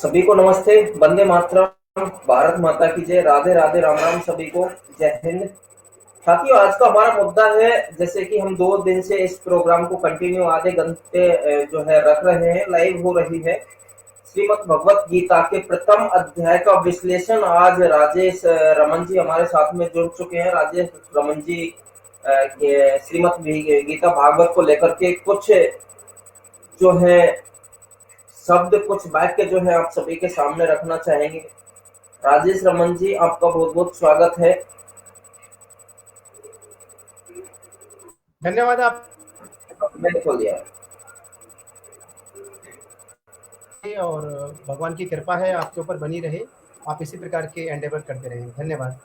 सभी को नमस्ते, वंदे मातरम, भारत माता की जय, राधे राधे, राम राम सभी को, जय हिंद। साथियों, आज का हमारा मुद्दा है, जैसे कि हम 2 दिन से इस प्रोग्राम को कंटिन्यू आधे घंटे जो है रख रहे हैं, लाइव हो रही है। श्रीमद् भगवत गीता के प्रथम अध्याय का विश्लेषण आज राजेश रमन जी हमारे साथ में जुड़ चुके हैं। राजेश रमन जी श्रीमद् गीता भागवत को लेकर के कुछ जो है शब्द, कुछ वाक्य जो है आप सभी के सामने रखना चाहेंगे। राजेश रमन जी, आपका बहुत बहुत स्वागत है। धन्यवाद। आप मैंने खोल दिया और भगवान की कृपा है आपके ऊपर बनी रहे, आप इसी प्रकार के एंडेवर करते रहें। धन्यवाद।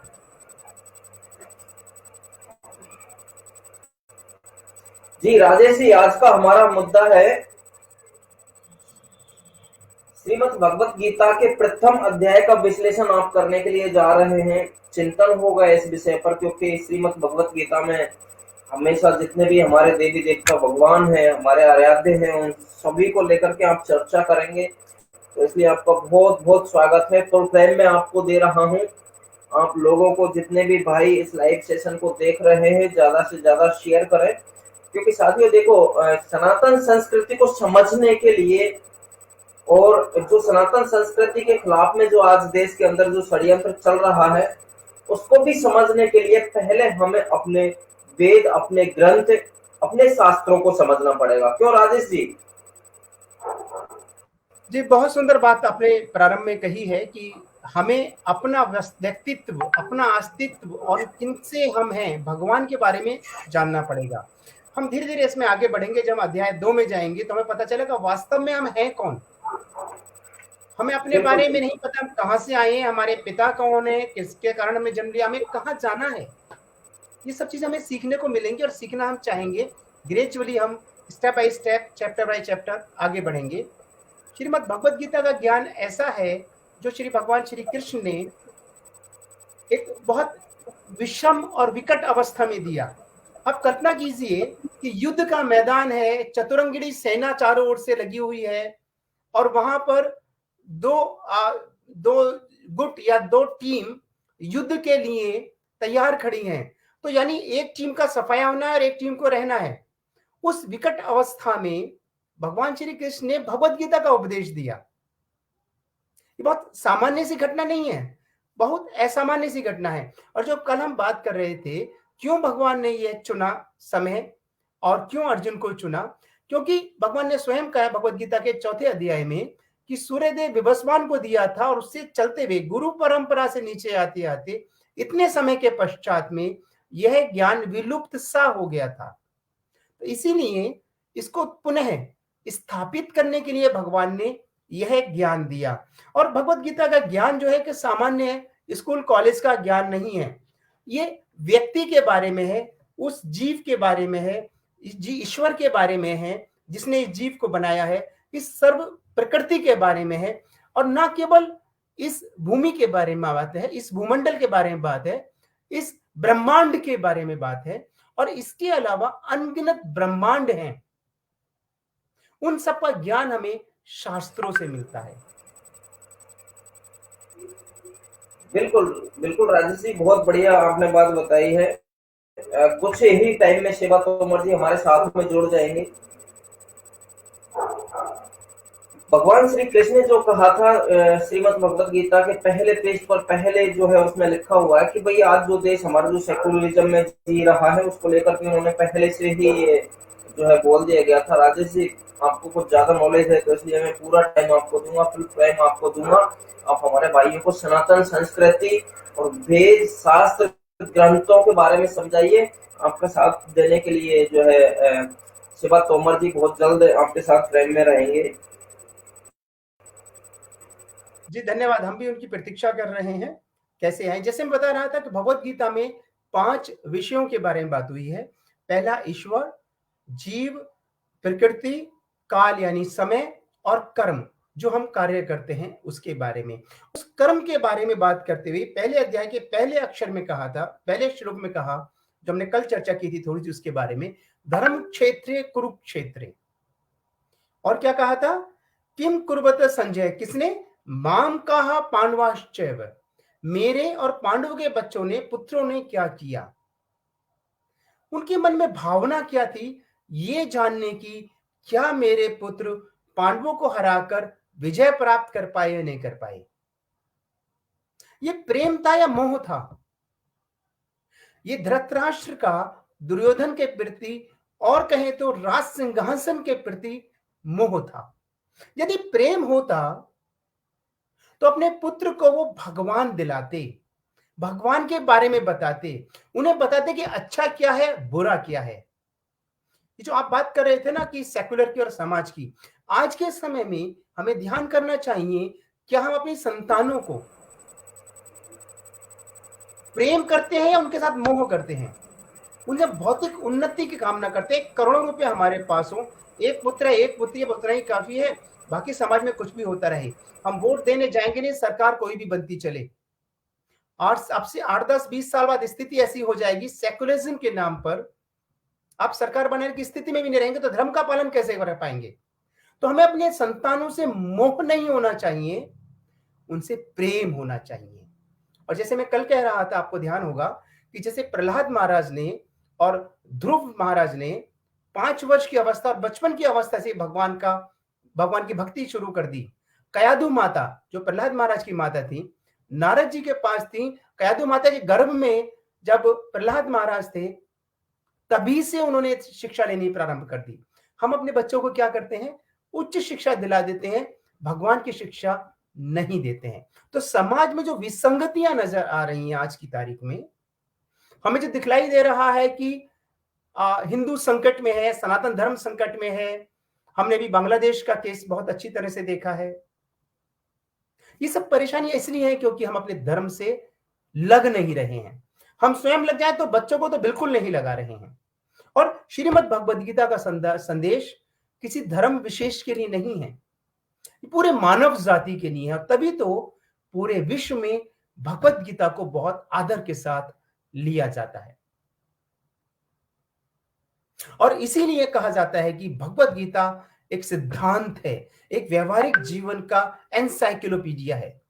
जी राजेश जी, आज का हमारा मुद्दा है श्रीमद् भगवत गीता के प्रथम अध्याय का विश्लेषण आप करने के लिए जा रहे हैं। चिंतन होगा इस विषय पर, क्योंकि श्रीमद् भगवत गीता में हमेशा जितने भी हमारे देवी देवता भगवान हैं, हमारे आराध्य हैं, उन सभी को लेकर के आप चर्चा करेंगे। तो इसलिए आपका बहुत बहुत स्वागत है। फुल टाइम में आपको दे रहा हूँ। आप लोगों को, जितने भी भाई इस लाइव सेशन को देख रहे हैं, ज्यादा से ज्यादा शेयर करें, क्योंकि साथियों देखो, सनातन संस्कृति को समझने के लिए और जो सनातन संस्कृति के खिलाफ में जो आज देश के अंदर जो षड्यंत्र चल रहा है, उसको भी समझने के लिए पहले हमें अपने वेद, अपने ग्रंथ, अपने शास्त्रों को समझना पड़ेगा। क्यों राजेश जी? जी, बहुत सुंदर बात आपने प्रारंभ में कही है कि हमें अपना व्यक्तित्व, अपना अस्तित्व और किनसे हम हैं, भगवान के बारे में जानना पड़ेगा। हम धीरे धीरे इसमें आगे बढ़ेंगे। जब अध्याय 2 में जाएंगे तो हमें पता चलेगा वास्तव में हम हैं कौन। हमें अपने बारे में नहीं पता, हम कहाँ से आए हैं, हमारे पिता कौन है, किसके कारण हमें जन्म लिया, हमें कहाँ जाना है। ये सब चीजें हमें सीखने को मिलेंगी और सीखना हम चाहेंगे। ग्रेजुअली हम step by step, chapter by chapter आगे बढ़ेंगे। श्रीमद् भगवत गीता का ज्ञान ऐसा है जो श्री भगवान श्री कृष्ण ने एक बहुत विषम और विकट अवस्था में दिया। अब कल्पना कीजिए कि युद्ध का मैदान है, चतुरंगिणी सेना चारों ओर से लगी हुई है और वहां पर दो गुट या 2 टीम युद्ध के लिए तैयार खड़ी हैं। तो यानी एक टीम का सफाया होना है और एक टीम को रहना है। उस विकट अवस्था में भगवान श्री कृष्ण ने भगवत गीता का उपदेश दिया। ये बहुत सामान्य सी घटना नहीं है, बहुत असामान्य सी घटना है। और जो कल हम बात कर रहे थे, क्यों भगवान ने यह चुना समय और क्यों अर्जुन को चुना, क्योंकि भगवान ने स्वयं कहा भगवत गीता के 4थे अध्याय में कि सूर्यदेव विवस्वान को दिया था और उससे चलते हुए गुरु परंपरा से नीचे आते आते इतने समय के पश्चात में यह ज्ञान विलुप्त सा हो गया था। तो इसीलिए इसको पुनः स्थापित करने के लिए भगवान ने यह ज्ञान दिया। और भगवत गीता का ज्ञान जो है कि सामान्य है, स्कूल कॉलेज का ज्ञान नहीं है। ये व्यक्ति के बारे में है, उस जीव के बारे में है, ईश्वर के बारे में है जिसने इस जीव को बनाया है, इस सर्व प्रकृति के बारे में है। और न केवल इस भूमि के बारे में बात है, इस भूमंडल के बारे में बात है, इस ब्रह्मांड के बारे में बात है। और इसके अलावा अनगिनत ब्रह्मांड हैं, उन सब का ज्ञान हमें शास्त्रों से मिलता है। बिल्कुल बिल्कुल राजेश जी, बहुत बढ़िया आपने बात बताई है। कुछ ही टाइम में शिवा तोमर जी हमारे साथ में जुड़ जाएंगे। भगवान श्री कृष्ण ने जो कहा था श्रीमद् भगवत गीता के पहले पेज पर, पहले जो है उसमें लिखा हुआ है कि भाई आज जो देश हमारा जो सेकुलरिज्म में जी रहा है, उसको लेकर के उन्होंने पहले से ही जो है बोल दिया गया था। राजेश जी, आपको कुछ ज्यादा नॉलेज है तो इसलिए मैं पूरा टाइम आपको दूंगा, फुल टाइम आपको दूंगा। आप हमारे भाइयों को सनातन संस्कृति और वेद, शास्त्र, ग्रंथों के बारे में समझाइए। आपका साथ देने के लिए जो है शिवा तोमर जी बहुत जल्द आपके साथ फ्रेम में रहेंगे। जी धन्यवाद। हम भी उनकी प्रतीक्षा कर रहे हैं कैसे आए। जैसे मैं बता रहा था कि भगवत गीता में 5 विषयों के बारे में बात हुई है। पहला ईश्वर, जीव, प्रकृति, काल यानी समय और कर्म जो हम कार्य करते हैं उसके बारे में। उस कर्म के बारे में बात करते हुए पहले अध्याय के पहले अक्षर में कहा था, पहले श्लोक में कहा, जो हमने कल चर्चा की थी थोड़ी सी उसके बारे में, धर्म क्षेत्रे कुरुक्षेत्रे। और क्या कहा था? किम कुर्वत संजय, किसने? माम कहा पांडवाश्चैव, मेरे और पांडव के बच्चों ने, पुत्रों ने क्या किया। उनके मन में भावना क्या थी, ये जानने की क्या मेरे पुत्र पांडवों को हराकर विजय प्राप्त कर पाए या नहीं कर पाए। ये प्रेम था या मोह था। ये धृतराष्ट्र का दुर्योधन के प्रति और कहें तो राज सिंहासन के प्रति मोह था। यदि प्रेम होता तो अपने पुत्र को वो भगवान दिलाते, भगवान के बारे में बताते, उन्हें बताते कि अच्छा क्या है बुरा क्या है। ये जो आप बात कर रहे थे ना कि सेकुलर की और समाज की, आज के समय में हमें ध्यान करना चाहिए क्या हम अपनी संतानों को प्रेम करते हैं या उनके साथ मोह करते हैं। उनसे भौतिक उन्नति की कामना करते हैं, करोड़ों रुपए हमारे पास हो, एक पुत्र है, एक पुत्री है, उतना ही काफी है, बाकी समाज में कुछ भी होता रहे, हम वोट देने जाएंगे नहीं, सरकार कोई भी बनती चले। और अब से 8, 10, 20 साल बाद स्थिति ऐसी हो जाएगी, सेकुलरिज्म के नाम पर आप सरकार बनाने की स्थिति में भी नहीं रहेंगे तो धर्म का पालन कैसे कर पाएंगे। तो हमें अपने संतानों से मोह नहीं होना चाहिए, उनसे प्रेम होना चाहिए। और जैसे मैं कल कह रहा था, आपको ध्यान होगा कि जैसे प्रहलाद महाराज ने और ध्रुव महाराज ने 5 वर्ष की अवस्था और बचपन की अवस्था से भगवान की भक्ति शुरू कर दी। कयादु माता जो प्रहलाद महाराज की माता थी, नारद जी के पास थी, कयादु माता के गर्भ में जब प्रहलाद महाराज थे तभी से उन्होंने शिक्षा लेनी प्रारंभ कर दी। हम अपने बच्चों को क्या करते हैं, उच्च शिक्षा दिला देते हैं, भगवान की शिक्षा नहीं देते हैं। तो समाज में जो विसंगतियां नजर आ रही हैं आज की तारीख में, हमें जो दिखलाई दे रहा है कि हिंदू संकट में है, सनातन धर्म संकट में है, हमने भी बांग्लादेश का केस बहुत अच्छी तरह से देखा है। ये सब परेशानियां इसलिए है क्योंकि हम अपने धर्म से लग नहीं रहे हैं। हम स्वयं लग जाए तो बच्चों को तो बिल्कुल नहीं लगा रहे हैं। और श्रीमद् भगवद गीता का संदेश किसी धर्म विशेष के लिए नहीं है, पूरे मानव जाति के लिए है। तभी तो पूरे विश्व में भगवद गीता को बहुत आदर के साथ लिया जाता है। और इसीलिए कहा जाता है कि भगवद गीता एक सिद्धांत है, एक व्यवहारिक जीवन का एनसाइक्लोपीडिया है।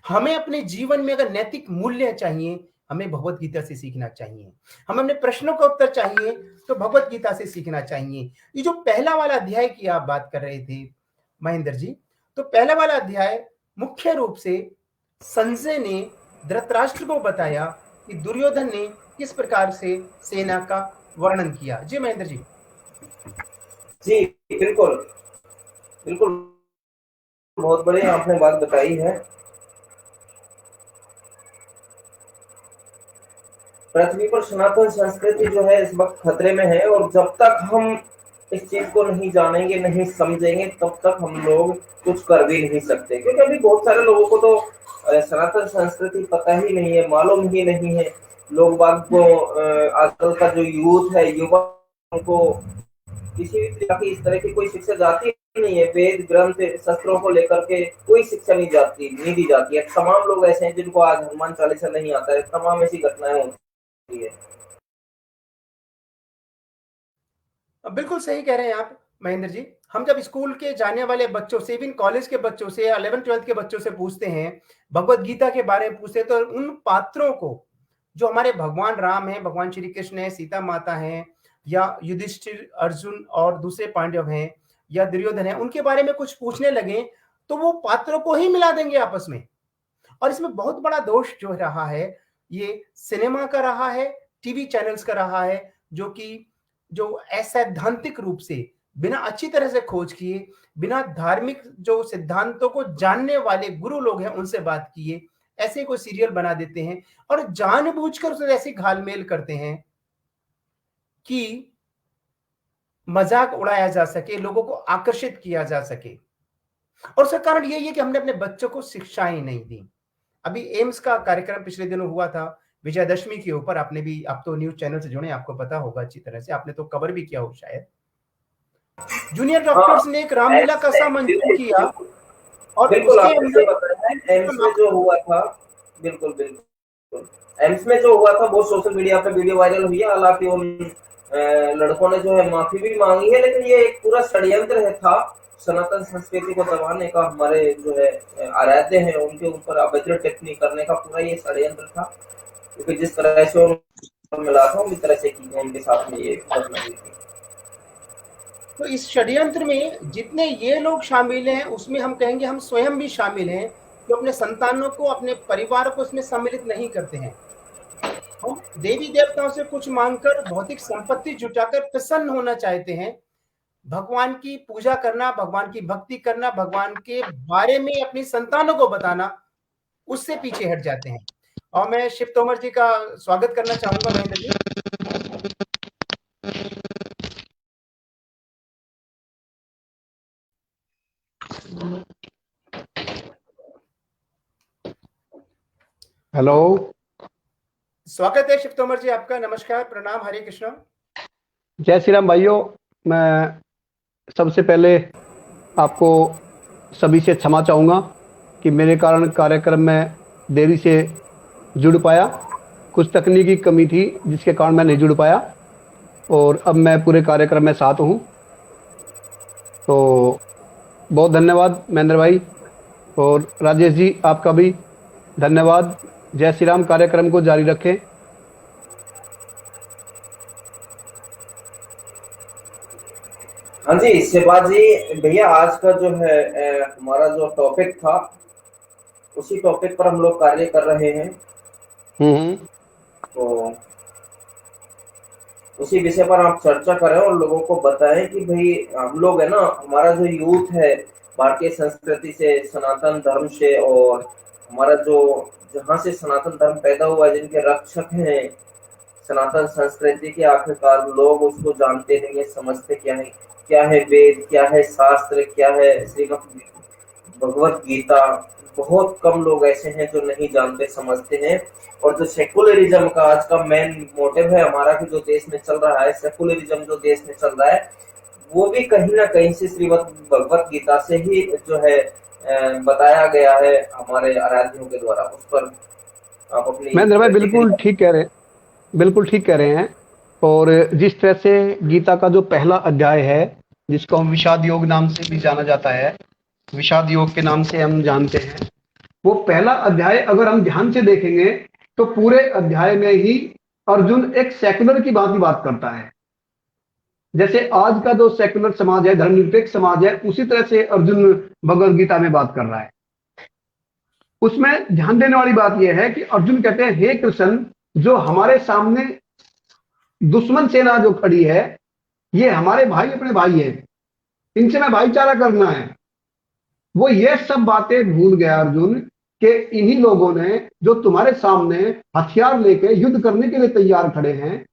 हमें अपने जीवन में अगर नैतिक मूल्य चाहिए, हमें भगवद गीता से सीखना चाहिए। हमें अपने प्रश्नों का उत्तर चाहिए तो भगवद गीता से सीखना चाहिए। ये जो पहला वाला अध्याय की आप बात कर रहे थे महेंद्र जी, तो पहला वाला अध्याय मुख्य रूप से संजय ने धृतराष्ट्र को बताया कि दुर्योधन ने किस प्रकार से सेना का वर्णन किया। जी महेंद्र जी। जी बिल्कुल बिल्कुल, बहुत बढ़िया आपने बात बताई है। पृथ्वी पर सनातन संस्कृति जो है इस वक्त खतरे में है, और जब तक हम इस चीज को नहीं जानेंगे, नहीं समझेंगे, तब तक हम लोग कुछ कर भी नहीं सकते। क्योंकि अभी बहुत सारे लोगों को तो सनातन संस्कृति पता ही नहीं है, मालूम ही नहीं है। लोग बाग को आजकल का जो यूथ है, युवा, उनको किसी भी प्रकार की इस तरह की कोई शिक्षा जाती नहीं है। वेद ग्रंथ शस्त्रों को लेकर के कोई शिक्षा नहीं दी जाती है। तमाम लोग ऐसे हैं जिनको आज हनुमान चालीसा नहीं आता है। तमाम ऐसी घटनाएं होती है। बिल्कुल सही कह रहे हैं आप महेंद्र जी। हम जब स्कूल के जाने वाले बच्चों से, इवन कॉलेज के बच्चों से, 11th-12th के बच्चों से पूछते हैं, भगवत गीता के बारे में पूछते हैं, तो उन पात्रों को जो हमारे भगवान राम हैं, भगवान श्री कृष्ण है, सीता माता हैं, या युधिष्ठिर, अर्जुन और दूसरे पांडव हैं, या दुर्योधन है, उनके बारे में कुछ पूछने लगे तो वो पात्रों को ही मिला देंगे आपस में। और इसमें बहुत बड़ा दोष जो रहा है, ये सिनेमा का रहा है, टीवी चैनल्स का रहा है, जो असैद्धांतिक रूप से, बिना अच्छी तरह से खोज किए, बिना धार्मिक जो सिद्धांतों को जानने वाले गुरु लोग हैं उनसे बात किए, ऐसे कोई सीरियल बना देते हैं और जानबूझकर उसे ऐसी घालमेल करते हैं कि मजाक उड़ाया जा सके, लोगों को आकर्षित किया जा सके। और उसका कारण यही है कि हमने अपने बच्चों को शिक्षाएं नहीं दी। अभी एम्स का कार्यक्रम पिछले दिनों हुआ था विजयदशमी के ऊपर। आपने भी, आप तो न्यूज चैनल से जुड़े, आपको पता होगा अच्छी तरह से, आपने तो कवर भी किया हो शायद। जूनियर डॉक्टर्स ने एक रामलीला का सा मंचन किया और बिल्कुल उसके अंदर एम्स में जो हुआ था, बिल्कुल बिल्कुल एम्स में जो हुआ था वो सोशल मीडिया पे वीडियो वायरल हुई है। हालांकि उन लड़कों ने जो है माफी भी मांगी है, लेकिन ये एक पूरा षड्यंत्र था सनातन संस्कृति को दबाने का हमारे जो है आराध्य हैं उनके ऊपर अभद्र टिप्पणी करने का पूरा ये षड्यंत्र था, क्योंकि जिस तरह से उन्होंने मिला था उसी तरह से की उनके साथ में ये घटना हुई थी। तो इस षड्यंत्र में जितने ये लोग शामिल हैं उसमें हम कहेंगे हम स्वयं भी शामिल हैं, जो अपने संतानों को, अपने परिवार को इसमें सम्मिलित नहीं करते हैं। हम देवी देवताओं से कुछ मांगकर, भौतिक संपत्ति जुटाकर प्रसन्न होना चाहते हैं। भगवान की पूजा करना, भगवान की भक्ति करना, भगवान के बारे में अपनी संतानों को बताना, उससे पीछे हट जाते हैं। और मैं शिव तोमर जी का स्वागत करना चाहूंगा। महेंद्र जी, हेलो, स्वागत है शिव तोमर जी आपका। नमस्कार, प्रणाम, हरे कृष्णा। जय श्री राम भाइयों। मैं सबसे पहले आपको सभी से क्षमा चाहूँगा कि मेरे कारण कार्यक्रम में देरी से जुड़ पाया। कुछ तकनीकी कमी थी जिसके कारण मैं नहीं जुड़ पाया, और अब मैं पूरे कार्यक्रम में साथ हूँ। तो बहुत धन्यवाद महेंद्र भाई, और राजेश जी आपका भी धन्यवाद। जय श्री राम। कार्यक्रम को जारी रखें। हाँ जी शिवाजी भैया, आज का जो है हमारा जो टॉपिक था उसी टॉपिक पर हम लोग कार्य कर रहे हैं। तो उसी विषय पर आप चर्चा करें और लोगों को बताएं कि भाई हम लोग है ना, हमारा जो यूथ है भारतीय संस्कृति से, सनातन धर्म से, और हमारा जो जहाँ से सनातन धर्म पैदा हुआ, जिनके रक्षक हैं सनातन संस्कृति के, आखिरकार लोग उसको जानते नहीं है, समझते क्या है वेद, क्या है शास्त्र, क्या है श्रीमद् भगवत गीता। बहुत कम लोग ऐसे हैं जो नहीं जानते समझते हैं। और जो सेकुलरिज्म का आज का मेन मोटिव है हमारा कि जो देश में चल रहा है, सेकुलरिज्म जो देश में चल रहा है, वो भी कहीं ना कहीं से श्रीमद् भगवत गीता से ही जो है बताया गया है हमारे आराध्यों के द्वारा। उस पर आप अपनी महेंद्र भाई बिल्कुल ठीक कह रहे हैं, बिल्कुल ठीक कह रहे हैं। और जिस तरह से गीता का जो पहला अध्याय है, जिसको हम विषाद योग नाम से भी जाना जाता है, विषाद योग के नाम से हम जानते हैं, वो पहला अध्याय अगर हम ध्यान से देखेंगे तो पूरे अध्याय में ही अर्जुन एक सेकुलर की बात करता है। जैसे आज का जो सेकुलर समाज है, धर्मनिरपेक्ष समाज है, उसी तरह से अर्जुन भगवद गीता में बात कर रहा है। उसमें ध्यान देने वाली बात यह है कि अर्जुन कहते हैं, हे कृष्ण, जो हमारे सामने दुश्मन सेना जो खड़ी है, ये हमारे भाई अपने भाई है, इनसे मैं भाईचारा करना है। वो ये सब बातें भूल गया अर्जुन कि इन्हीं लोगों ने जो तुम्हारे सामने हथियार लेके युद्ध करने के लिए तैयार खड़े हैं,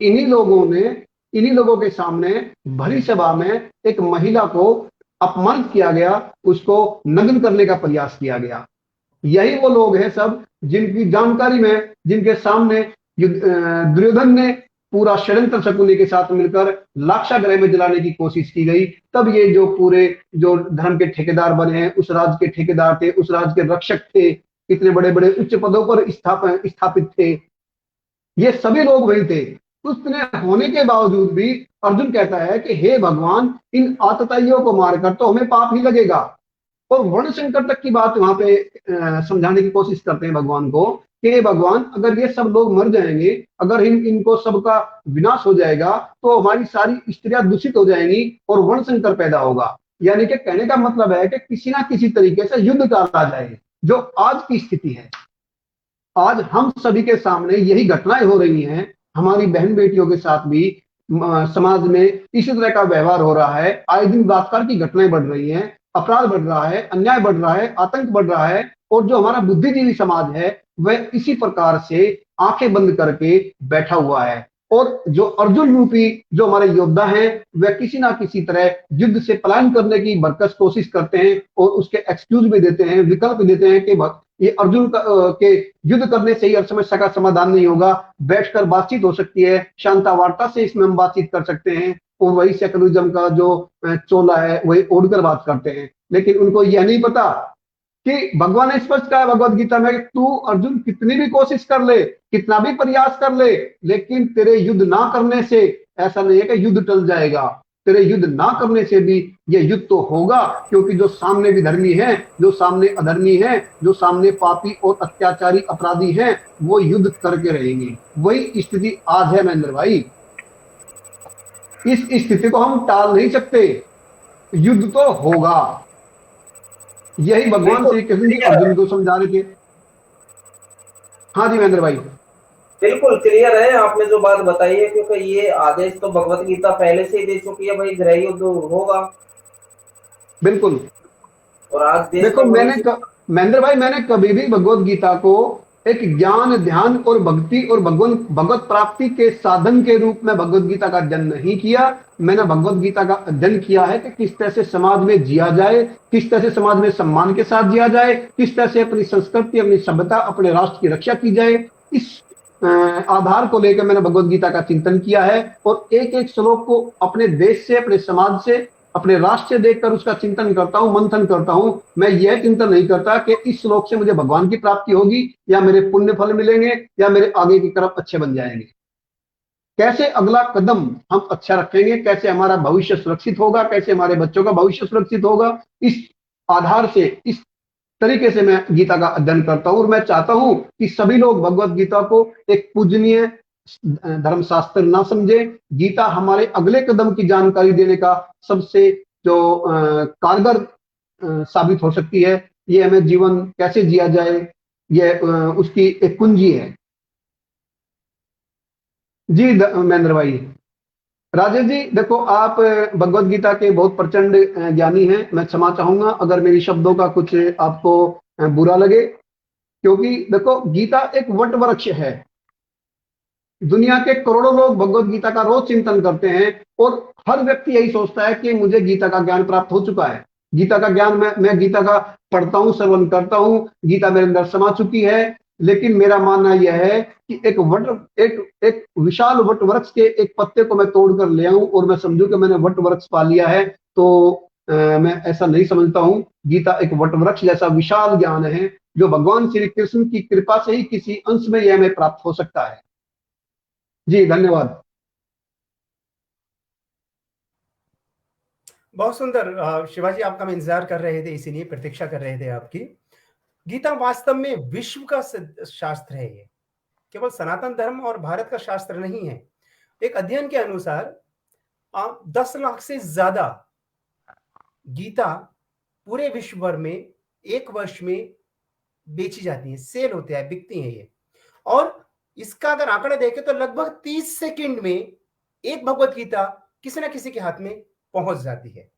इन्हीं लोगों के सामने भरी सभा में एक महिला को अपमानित किया गया, उसको नग्न करने का प्रयास किया गया। यही वो लोग हैं सब जिनकी जानकारी में, जिनके सामने दुर्योधन ने पूरा षड्यंत्र शकुनी के साथ मिलकर लाक्षागृह में जलाने की कोशिश की गई। तब ये जो पूरे जो धर्म के ठेकेदार बने हैं, उस राज के ठेकेदार थे, उस राज के रक्षक थे, इतने बड़े बड़े उच्च पदों पर स्थापित थे, ये सभी लोग वही थे। उसने होने के बावजूद भी अर्जुन कहता है कि हे भगवान, इन आतताइयों को मारकर तो हमें पाप ही लगेगा। और वर्ण संकर तक की बात वहां पे समझाने की कोशिश करते हैं भगवान को कि हे भगवान, अगर ये सब लोग मर जाएंगे, अगर इनको सबका विनाश हो जाएगा, तो हमारी सारी स्त्रियां दूषित हो जाएंगी और वर्ण संकर पैदा होगा। यानी कि कहने का मतलब है कि किसी ना किसी तरीके से युद्ध डाला जाए, जो आज की स्थिति है। आज हम सभी के सामने यही घटनाएं हो रही हैं, हमारी बहन बेटियों के साथ भी समाज में इसी तरह का व्यवहार हो रहा है। आए दिन बलात्कार की घटनाएं बढ़ रही हैं, अपराध बढ़ रहा है, अन्याय बढ़ रहा है, आतंक बढ़ रहा है। और जो हमारा बुद्धिजीवी समाज है वह इसी प्रकार से आंखें बंद करके बैठा हुआ है। और जो अर्जुन रूपी जो हमारे योद्धा हैं, वह किसी ना किसी तरह युद्ध से पलायन करने की भरकस कोशिश करते हैं और उसके एक्सक्यूज भी देते हैं, विकल्प देते हैं कि ये अर्जुन के युद्ध करने से ही हर समस्या का समाधान नहीं होगा, बैठकर बातचीत हो सकती है, शांता वार्ता से इसमें हम बातचीत कर सकते हैं। और वही सेकुलरिज्म का जो चोला है वही ओढ़कर बात करते हैं। लेकिन उनको यह नहीं पता कि भगवान ने स्पष्ट कहा भगवत गीता में, तू अर्जुन कितनी भी कोशिश कर ले, कितना भी प्रयास कर ले, लेकिन तेरे युद्ध ना करने से ऐसा नहीं है कि युद्ध टल जाएगा। तेरे युद्ध ना करने से भी ये युद्ध तो होगा, क्योंकि जो सामने विधर्मी हैं, जो सामने अधर्मी हैं, जो सामने पापी और अत्याचारी अपराधी हैं, वो युद्ध करके रहेंगे। वही स्थिति आज है महेंद्र भाई। इस स्थिति को हम टाल नहीं सकते, युद्ध तो होगा। यही भगवान श्री कृष्ण जी अर्जुन को समझा रहे थे। हाँ जी महेंद्र भाई। बिल्कुल क्लियर है आपने जो बात बताई है, क्योंकि ये आदेश तो भगवत गीता पहले से ही दे चुकी है भाई, गृह युद्ध होगा। बिल्कुल। और आज देश देखो में महेंद्र भाई, मैंने कभी भी भगवत गीता को एक ज्ञान, ध्यान और भक्ति और भगवत प्राप्ति के साधन के रूप में भगवत गीता का अध्ययन नहीं किया। मैंने भगवत गीता का अध्ययन किया है कि किस तरह से समाज में जिया जाए, किस तरह से समाज में सम्मान के साथ जिया जाए, किस तरह से अपनी संस्कृति, अपनी सभ्यता, अपने राष्ट्र की रक्षा की जाए। इस आधार को लेकर मैंने भगवत गीता का चिंतन किया है, और एक एक श्लोक को अपने देश से, अपने समाज से, अपने राष्ट्र से देखकर उसका चिंतन करता हूं, मंथन करता हूं। मैं यह चिंतन नहीं करता कि इस श्लोक से मुझे भगवान की प्राप्ति होगी, या मेरे पुण्य फल मिलेंगे, या मेरे आगे की तरफ अच्छे बन जाएंगे। कैसे अगला कदम हम अच्छा रखेंगे, कैसे हमारा भविष्य सुरक्षित होगा, कैसे हमारे बच्चों का भविष्य सुरक्षित होगा, इस आधार से, इस तरीके से मैं गीता का अध्ययन करता हूं। और मैं चाहता हूं कि सभी लोग भगवत गीता को एक पूजनीय धर्मशास्त्र ना समझे। गीता हमारे अगले कदम की जानकारी देने का सबसे जो कारगर साबित हो सकती है। ये हमें जीवन कैसे जिया जाए, ये उसकी एक कुंजी है। जी महेंद्र भाई। राजेश जी, देखो आप भगवत गीता के बहुत प्रचंड ज्ञानी हैं। मैं क्षमा चाहूंगा अगर मेरी शब्दों का कुछ आपको बुरा लगे, क्योंकि देखो गीता एक वट वृक्ष है। दुनिया के करोड़ों लोग भगवत गीता का रोज चिंतन करते हैं, और हर व्यक्ति यही सोचता है कि मुझे गीता का ज्ञान प्राप्त हो चुका है। गीता का ज्ञान मैं गीता का पढ़ता हूं, श्रवण करता हूं, गीता मेरे अंदर समा चुकी है। लेकिन मेरा मानना यह है कि एक विशाल वट वृक्ष के एक पत्ते को मैं तोड़कर ले आऊं और मैं समझूं कि मैंने वट वृक्ष पा लिया है, तो मैं ऐसा नहीं समझता हूं। गीता एक वट वृक्ष जैसा विशाल ज्ञान है, जो भगवान श्री कृष्ण की कृपा से ही किसी अंश में यह हमें प्राप्त हो सकता है। जी धन्यवाद। बहुत सुंदर शिवाजी, आपका हम इंतजार कर रहे थे, इसीलिए प्रतीक्षा कर रहे थे आपकी। गीता वास्तव में विश्व का शास्त्र है। ये केवल सनातन धर्म और भारत का शास्त्र नहीं है। एक अध्ययन के अनुसार 10 लाख से ज्यादा गीता पूरे विश्व भर में एक वर्ष में बेची जाती है, सेल होते हैं, बिकती हैं ये। और इसका अगर आंकड़ा देखें तो लगभग 30 सेकंड में एक भगवत गीता किसी ना किसी के हाथ में पहुंच जाती है।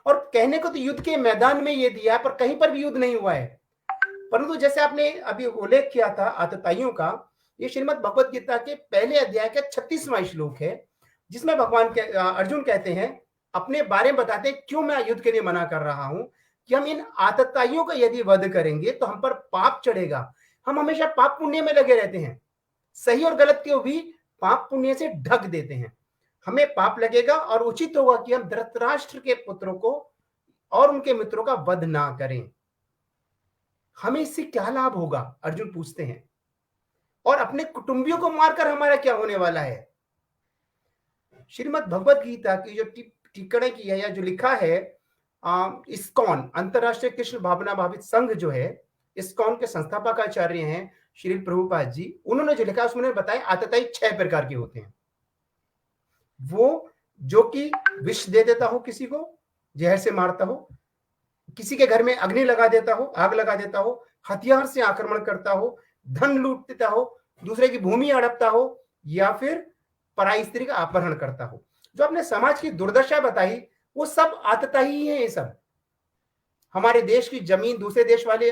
और कहने को तो युद्ध के मैदान में ये दिया है, पर कहीं पर भी युद्ध नहीं हुआ है। परंतु जैसे आपने अभी उल्लेख किया था आतताइयों का, ये श्रीमद् भगवत गीता के पहले अध्याय का 36वां श्लोक है, जिसमें भगवान अर्जुन कहते हैं, अपने बारे में बताते हैं क्यों मैं युद्ध के लिए मना कर रहा हूं, कि हम इन आतताइयों का यदि वध करेंगे तो हम पर पाप चढ़ेगा। हम हमेशा पाप पुण्य में लगे रहते हैं, सही और गलत को भी पाप पुण्य से ढक देते हैं। हमें पाप लगेगा और उचित होगा कि हम धृतराष्ट्र के पुत्रों को और उनके मित्रों का वध ना करें। हमें इससे क्या लाभ होगा, अर्जुन पूछते हैं, और अपने कुटुंबियों को मारकर हमारा क्या होने वाला है। श्रीमद् भगवत गीता की जो टिप्पणी की है या जो लिखा है, इस्कॉन अंतरराष्ट्रीय कृष्ण भावना भावित संघ जो है, इस्कॉन के संस्थापक आचार्य हैं श्री प्रभुपाद जी, उन्होंने जो लिखा उसमें बताया आतताई 6 प्रकार के होते हैं। वो जो कि विष दे देता हो, किसी को जहर से मारता हो, किसी के घर में अग्नि लगा देता हो, आग लगा देता हो, हथियार से आक्रमण करता हो, धन लूट देता हो, दूसरे की भूमि हड़पता हो, या फिर पराई स्त्री का अपहरण करता हो। जो अपने समाज की दुर्दशा बताई वो सब आतताई ही है। ये सब हमारे देश की जमीन दूसरे देश वाले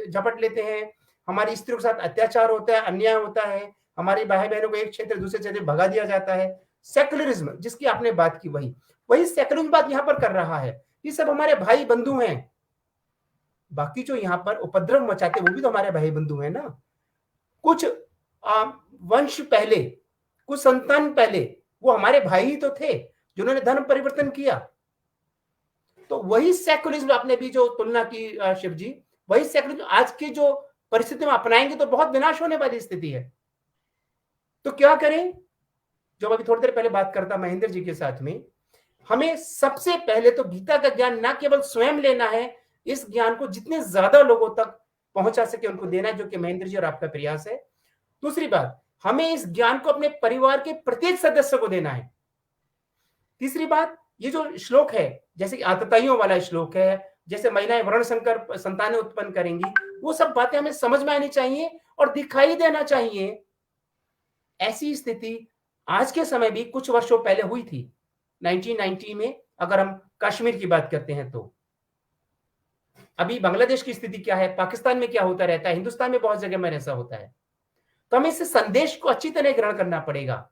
झपट लेते हैं, हमारी स्त्रियों के साथ अत्याचार होता है, अन्याय होता है, हमारी भाई बहनों को एक क्षेत्र दूसरे क्षेत्र भगा दिया जाता है। सेकुलरिज्म जिसकी आपने बात की, वही सेकुलरिज्म बात यहां पर कर रहा है। ये सब हमारे भाई बंधु हैं। बाकी जो यहाँ पर उपद्रव मचाते वो भी तो हमारे भाई बंधु हैं ना। कुछ वंश पहले, कुछ संतान पहले वो हमारे भाई ही तो थे जिन्होंने धर्म परिवर्तन किया। तो वही सेकुलरिज्म आपने भी जो तुलना की शिव जी, वही सेकुलरिज्म आज की जो परिस्थिति में अपनाएंगे तो बहुत विनाश होने वाली स्थिति है। तो क्या करें? जो अभी थोड़ी देर पहले बात करता महेंद्र जी के साथ में, हमें सबसे पहले तो गीता का ज्ञान ना केवल स्वयं लेना है, इस ज्ञान को जितने ज्यादा लोगों तक पहुंचा सके उनको देना है, जो कि महेंद्र जी और आपका प्रयास है। दूसरी बात, हमें इस ज्ञान को अपने परिवार के प्रत्येक सदस्य को देना है। तीसरी बात, ये जो श्लोक है, जैसे कि आतताइयों वाला श्लोक है, जैसे महिलाएं वर्ण संकर संतानें उत्पन्न करेंगी, वो सब बातें हमें समझ में आनी चाहिए और दिखाई देना चाहिए। ऐसी स्थिति आज के समय भी कुछ वर्षों पहले हुई थी 1990 में, अगर हम कश्मीर की बात करते हैं तो। अभी बांग्लादेश की स्थिति क्या है, पाकिस्तान में क्या होता रहता है, हिंदुस्तान में बहुत जगह में ऐसा होता है। तो हमें इस संदेश को अच्छी तरह ग्रहण करना पड़ेगा।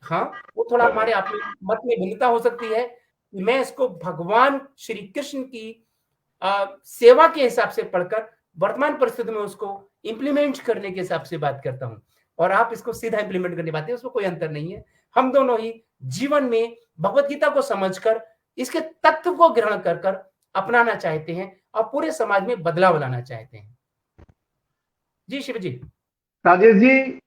हाँ, वो थोड़ा हमारे अपने मत में भिन्नता हो सकती है कि मैं इसको भगवान श्री कृष्ण की सेवा के हिसाब से पढ़कर वर्तमान परिस्थिति में उसको इंप्लीमेंट करने के हिसाब से बात करता हूं, और आप इसको सीधा इंप्लीमेंट करने पाते हैं, उसमें कोई अंतर नहीं है। हम दोनों ही जीवन में भगवत गीता को समझकर इसके तत्व को ग्रहण कर कर अपनाना चाहते हैं और पूरे समाज में बदलाव लाना चाहते हैं। जी शिव जी। राजेश जी,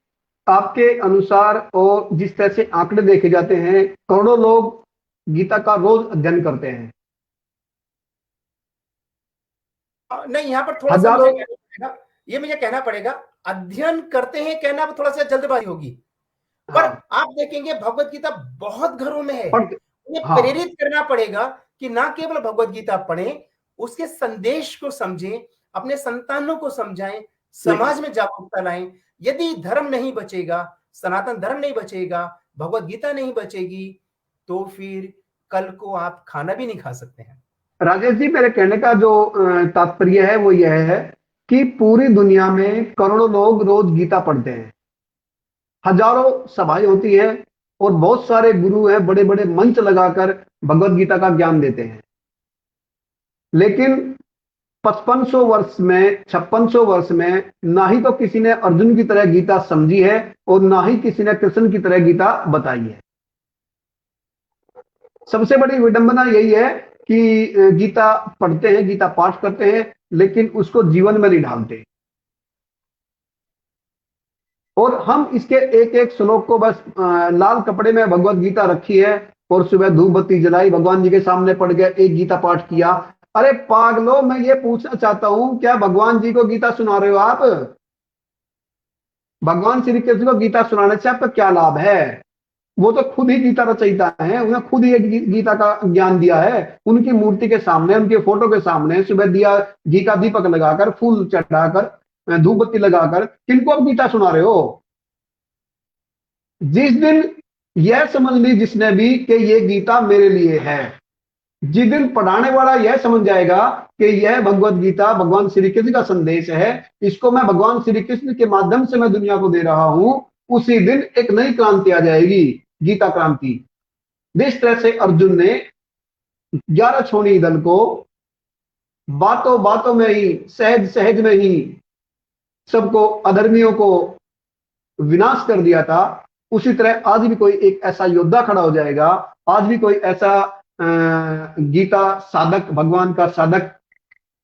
आपके अनुसार और जिस तरह से आंकड़े देखे जाते हैं, करोड़ों लोग गीता का रोज अध्ययन करते हैं। नहीं, यहाँ पर थोड़ा सा मुझे कहना पड़ेगा, ये मुझे कहना पड़ेगा, अध्ययन करते हैं कहना थोड़ा सा जल्दबाजी होगी। पर आप देखेंगे भगवत गीता बहुत घरों में है। उन्हें प्रेरित करना पड़ेगा कि ना केवल भगवत गीता पढ़ें, उसके संदेश को समझें, अपने संतानों को समझाएं, समाज में जागरूकता लाएं। यदि धर्म नहीं बचेगा, सनातन धर्म नहीं बचेगा, भगवत गीता नहीं बचेगी, तो फिर कल को आप खाना भी नहीं खा सकते हैं। राजेश जी, मेरे कहने का जो तात्पर्य है वो यह है कि पूरी दुनिया में करोड़ों लोग रोज गीता पढ़ते हैं, हजारों सभाएं होती है और बहुत सारे गुरु हैं, बड़े बड़े मंच लगाकर भगवत गीता का ज्ञान देते हैं। लेकिन 5500 वर्ष में, 5600 वर्ष में ना ही तो किसी ने अर्जुन की तरह गीता समझी है और ना ही किसी ने कृष्ण की तरह गीता बताई है। सबसे बड़ी विडंबना यही है कि गीता पढ़ते हैं, गीता पाठ करते हैं, लेकिन उसको जीवन में नहीं ढालते। और हम इसके एक एक श्लोक को बस लाल कपड़े में भगवत गीता रखी है और सुबह धूप बत्ती जलाई, भगवान जी के सामने पढ़ गए, एक गीता पाठ किया। अरे पागलो, मैं ये पूछना चाहता हूं, क्या भगवान जी को गीता सुना रहे हो आप? भगवान श्री कृष्ण को गीता सुनाने से आपका क्या लाभ है? वो तो खुद ही गीता रचयिता है, उन्हें खुद ही गीता का ज्ञान दिया है। उनकी मूर्ति के सामने, उनके फोटो के सामने सुबह दिया घी का दीपक लगाकर, फूल चढ़ाकर, धूप बत्ती लगाकर किनको आप गीता सुना रहे हो? जिस दिन यह समझ ली जिसने भी कि ये गीता मेरे लिए है, जिस दिन पढ़ाने वाला यह समझ जाएगा कि यह भगवत गीता भगवान श्री कृष्ण का संदेश है, इसको मैं भगवान श्री कृष्ण के माध्यम से मैं दुनिया को दे रहा हूं, उसी दिन एक नई क्रांति आ जाएगी, गीता क्रांति। जिस तरह से अर्जुन ने 11 छोड़ी दल को बातों बातों में ही, सहज सहज में ही सबको, अधर्मियों को विनाश कर दिया था, उसी तरह आज भी कोई एक ऐसा योद्धा खड़ा हो जाएगा, आज भी कोई ऐसा गीता साधक, भगवान का साधक,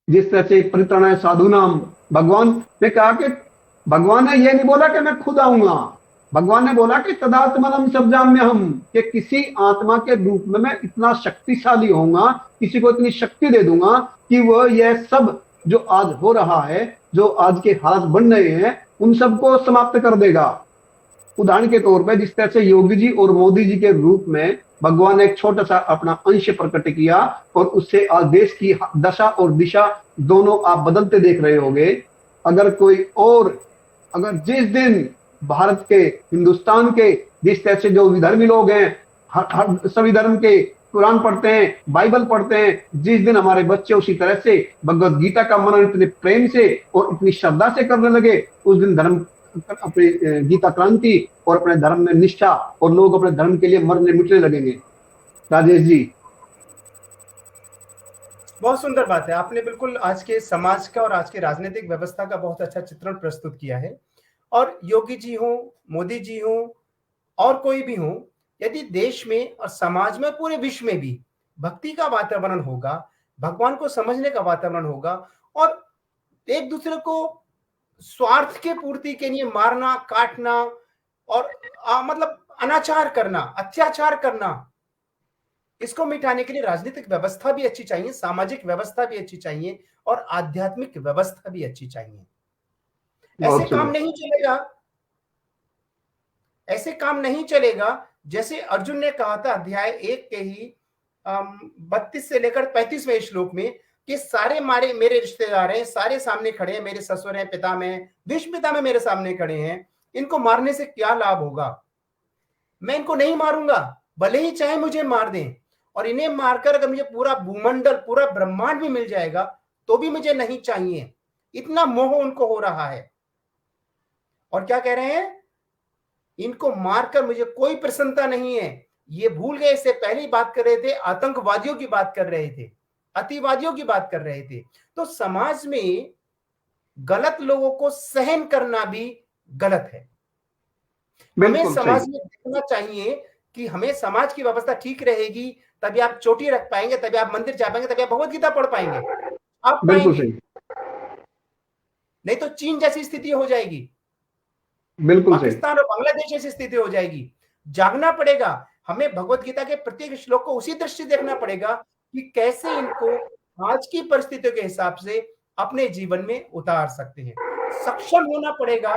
जिस तरह से परित्राणाय साधूनाम, भगवान ने कहा कि भगवान ने यह नहीं बोला कि मैं खुद आऊंगा, भगवान ने बोला कि तदात्मनम शब्दाम्य हम, कि किसी आत्मा के रूप में मैं इतना शक्तिशाली होऊंगा, किसी को इतनी शक्ति दे दूंगा कि वह यह सब जो आज हो रहा है, जो आज के हालात बन रहे हैं, उन सबको समाप्त कर देगा। उदाहरण के तौर पर जिस तरह से योगी जी और मोदी जी के रूप में भगवान ने एक छोटा सा अपना अंश प्रकट किया और उससे आज देश की दशा और दिशा दोनों आप बदलते देख रहे होंगे। अगर कोई और, अगर जिस दिन भारत के, हिंदुस्तान के जिस तरह से जो विधर्मी लोग हैं, हर सभी धर्म के कुरान पढ़ते हैं, बाइबल पढ़ते हैं, जिस दिन हमारे बच्चे उसी तरह से भगवत गीता का मनन इतने प्रेम से और इतनी श्रद्धा से करने लगे, उस दिन धर्म, अपनी गीता क्रांति और अपने धर्म में निष्ठा, और लोग अपने धर्म के लिए मरने मिटने लगेंगे। राजेश जी, बहुत सुंदर बात है, आपने बिल्कुल आज के समाज का और आज के राजनीतिक व्यवस्था का बहुत अच्छा चित्रण प्रस्तुत किया है। और योगी जी हो, मोदी जी हो, और कोई भी हो, यदि देश में और समाज में, पूरे विश्व में भी भक्ति का वातावरण होगा, भगवान को समझने का वातावरण होगा, और एक दूसरे को स्वार्थ के पूर्ति के लिए मारना, काटना और मतलब अनाचार करना, अत्याचार करना, इसको मिटाने के लिए राजनीतिक व्यवस्था भी अच्छी चाहिए, सामाजिक व्यवस्था भी अच्छी चाहिए और आध्यात्मिक व्यवस्था भी अच्छी चाहिए। ऐसे बहुत काम सुंदर। नहीं चलेगा, ऐसे काम नहीं चलेगा। जैसे अर्जुन ने कहा था अध्याय 1 के ही 32 से लेकर 35वें श्लोक में कि सारे मारे मेरे रिश्तेदार हैं, सारे सामने खड़े हैं, मेरे ससुर हैं, पिता में, भीष्म पिता में मेरे सामने खड़े हैं, इनको मारने से क्या लाभ होगा? मैं इनको नहीं मारूंगा, भले ही चाहे मुझे मार दें, और इन्हें मारकर अगर मुझे पूरा भूमंडल, पूरा ब्रह्मांड भी मिल जाएगा तो भी मुझे नहीं चाहिए। इतना मोह उनको हो रहा है। और क्या कह रहे हैं? इनको मारकर मुझे कोई प्रसन्नता नहीं है। ये भूल गए, इससे पहले ही बात कर रहे थे, आतंकवादियों की बात कर रहे थे, अतिवादियों की बात कर रहे थे। तो समाज में गलत लोगों को सहन करना भी गलत है। हमें बिल्कुल समाज सही। में देखना चाहिए कि हमें समाज की व्यवस्था ठीक रहेगी, तभी आप चोटी रख पाएंगे, तभी आप मंदिर जा पाएंगे, तभी आप भगवत गीता पढ़ पाएंगे, आप बिल्कुल पाएंगे। सही। नहीं तो चीन जैसी स्थिति हो जाएगी, बिल्कुल सही। पाकिस्तान और बांग्लादेश जैसी स्थिति हो जाएगी। जागना पड़ेगा, हमें भगवत गीता के प्रत्येक श्लोक को उसी दृष्टि से देखना पड़ेगा कि कैसे इनको आज की परिस्थितियों के हिसाब से अपने जीवन में उतार सकते हैं। सक्षम होना पड़ेगा।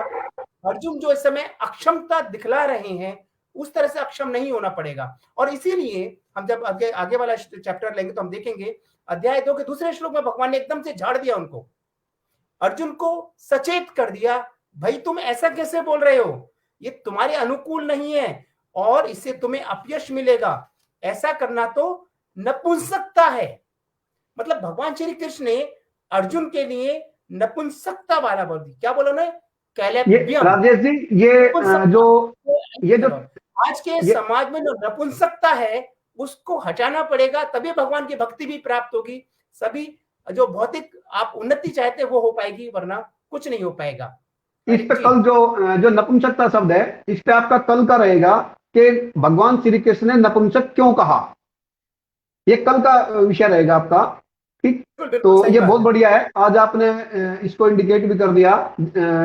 अर्जुन जो इस समय अक्षमता दिखला रहे हैं, उस तरह से अक्षम नहीं होना पड़ेगा। और इसीलिए हम जब आगे आगे वाला चैप्टर लेंगे तो हम देखेंगे अध्याय 2 के दूसरे श्लोक में भगवान ने एकदम से झाड़ दिया उनको, अर्जुन को सचेत कर दिया, भाई तुम ऐसा कैसे बोल रहे हो, ये तुम्हारे अनुकूल नहीं है और इससे तुम्हें अपयश मिलेगा, ऐसा करना तो नपुंसकता है। मतलब भगवान श्री कृष्ण ने अर्जुन के लिए नपुंसकता वाला बोल दी। क्या बोला उन्होंने? ये कैलेबियम, राजेश जी, ये जो आज के ये समाज में जो नपुंसकता है उसको हटाना पड़ेगा, तभी भगवान की भक्ति भी प्राप्त होगी, सभी जो भौतिक आप उन्नति चाहते हैं वो हो पाएगी, वरना कुछ नहीं हो पाएगा। इस पे कल जो नपुंसकता शब्द है, इस पे आपका कल का रहेगा कि भगवान श्री कृष्ण ने नपुंसक क्यों कहा। ये कल का विषय रहेगा आपका, ठीक। तो ये बहुत बढ़िया है, आज आपने इसको इंडिकेट भी कर दिया,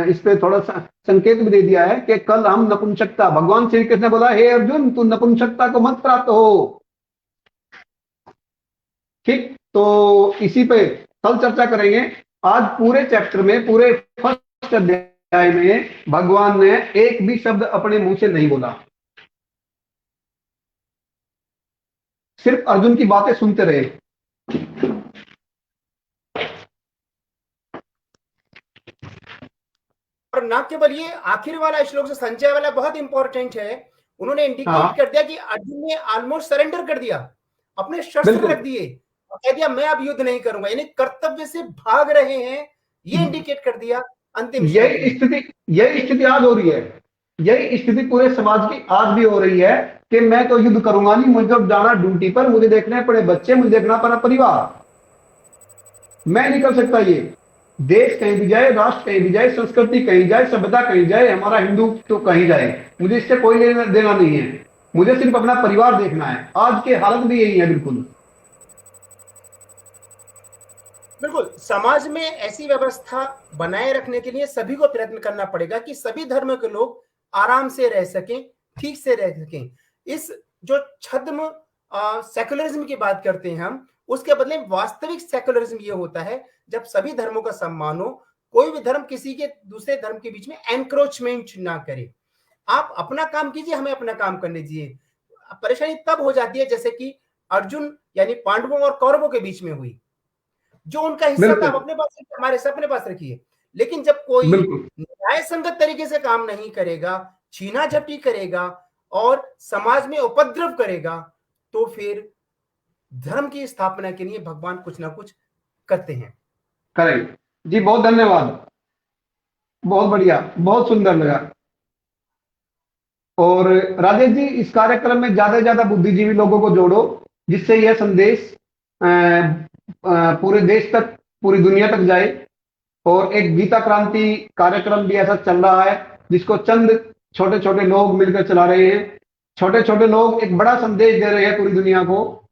इस पे थोड़ा संकेत भी दे दिया है कि कल हम नपुंसकता, भगवान श्री कृष्ण ने बोला हे अर्जुन तू नपुंसकता को मत प्राप्त हो, ठीक। तो इसी पे कल चर्चा करेंगे। आज पूरे चैप्टर में, पूरे फर्स्ट अध्याय में भगवान ने एक भी शब्द अपने मुंह से नहीं बोला, सिर्फ अर्जुन की बातें सुनते रहे। और ना केवल ये आखिर वाला श्लोक जो संजय वाला बहुत इंपॉर्टेंट है, उन्होंने इंडिकेट कर दिया कि अर्जुन ने ऑलमोस्ट सरेंडर कर दिया, अपने शस्त्र रख दिए और कह दिया मैं अब युद्ध नहीं करूंगा, यानी कर्तव्य से भाग रहे हैं, ये इंडिकेट कर दिया अंतिम। यही स्थिति आज हो रही है, यही स्थिति पूरे समाज की आज भी हो रही है कि मैं तो युद्ध करूंगा नहीं, मुझे तो जाना ड्यूटी पर, मुझे देखने पड़े बच्चे, मुझे देखना पड़ा परिवार, मैं नहीं कर सकता। ये देश कहीं भी जाए, राष्ट्र कहीं भी जाए, संस्कृति कहीं जाए, सभ्यता कहीं जाए, हमारा हिंदू तो कहीं जाए, मुझे इससे कोई लेना देना नहीं है, मुझे सिर्फ अपना परिवार देखना है। आज के हालत भी यही है। बिल्कुल बिल्कुल, समाज में ऐसी व्यवस्था बनाए रखने के लिए सभी को प्रयत्न करना पड़ेगा कि सभी धर्म के लोग आराम से रह सकें, ठीक से रह सकें। इस जो छद्म सेकुलरिज्म की बात करते हैं हम, उसके बदले वास्तविक सेकुलरिज्म ये होता है जब सभी धर्मों का सम्मान हो, कोई भी धर्म किसी के दूसरे धर्म के बीच में एनक्रोचमेंट ना करे। आप अपना काम कीजिए, हमें अपना काम करने दीजिए। परेशानी तब हो जाती है जैसे कि अर्जुन यानी पांडवों और कौरवों के बीच में हुई, जो उनका हिस्सा था अपने पास रखिए, हमारे हिस्सा अपने पास रखिए। लेकिन जब कोई न्याय संगत तरीके से काम नहीं करेगा, छीना झपटी करेगा और समाज में उपद्रव करेगा, तो फिर धर्म की स्थापना के लिए भगवान कुछ ना कुछ करते हैं। करेक्ट जी, बहुत धन्यवाद, बहुत बढ़िया, बहुत सुंदर लगा। और राजेश जी, इस कार्यक्रम में ज्यादा से ज्यादा बुद्धिजीवी लोगों को जोड़ो, जिससे यह संदेश पूरे देश तक, पूरी दुनिया तक जाए। और एक गीता क्रांति कार्यक्रम भी ऐसा चल रहा है जिसको चंद छोटे छोटे लोग मिलकर चला रहे हैं। छोटे छोटे लोग एक बड़ा संदेश दे रहे हैं पूरी दुनिया को,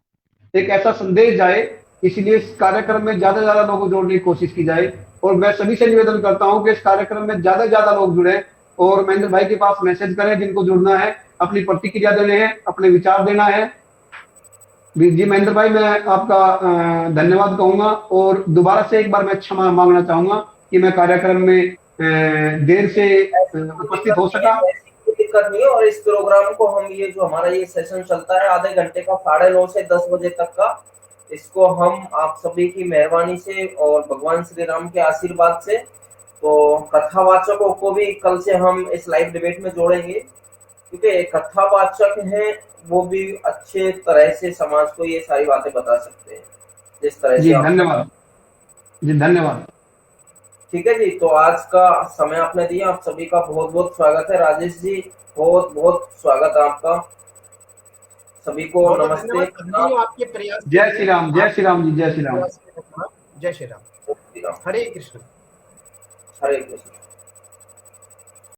एक ऐसा संदेश जाए, इसलिए इस कार्यक्रम में ज्यादा से ज्यादा लोगों को जोड़ने की कोशिश की जाए। और मैं सभी से निवेदन करता हूं कि इस कार्यक्रम में ज्यादा से ज्यादा लोग जुड़े और महेंद्र भाई के पास मैसेज करें जिनको जुड़ना है। अपनी प्रतिक्रिया देने हैं, अपने विचार देना है। जी महेंद्र भाई, मैं आपका धन्यवाद कहूंगा और दोबारा से एक बार मैं क्षमा मांगना चाहूंगा कि मैं कार्यक्रम में देर से उपस्थित हो सका। कोई दिक्कत नहीं है। और इस प्रोग्राम को हम, ये जो हमारा ये सेशन चलता है आधे घंटे का, 9:30 से 10 बजे तक का, इसको हम आप सभी की मेहरबानी से और भगवान श्री राम के आशीर्वाद से, तो कथावाचकों को भी कल से हम इस लाइव डिबेट में जोड़ेंगे, क्योंकि कथावाचक हैं वो भी अच्छे तरह से समाज को ये सारी बातें बता सकते हैं जिस तरह से। जी धन्यवाद, जी धन्यवाद। ठीक है जी, तो आज का समय आपने दिया, आप सभी का बहुत बहुत स्वागत है। राजेश जी, बहुत बहुत स्वागत है आपका। सभी को नमस्ते, आपके प्रयास। जय श्री राम, जय श्री राम जी, जय श्री राम, जय श्री राम, हरे कृष्ण, हरे कृष्ण।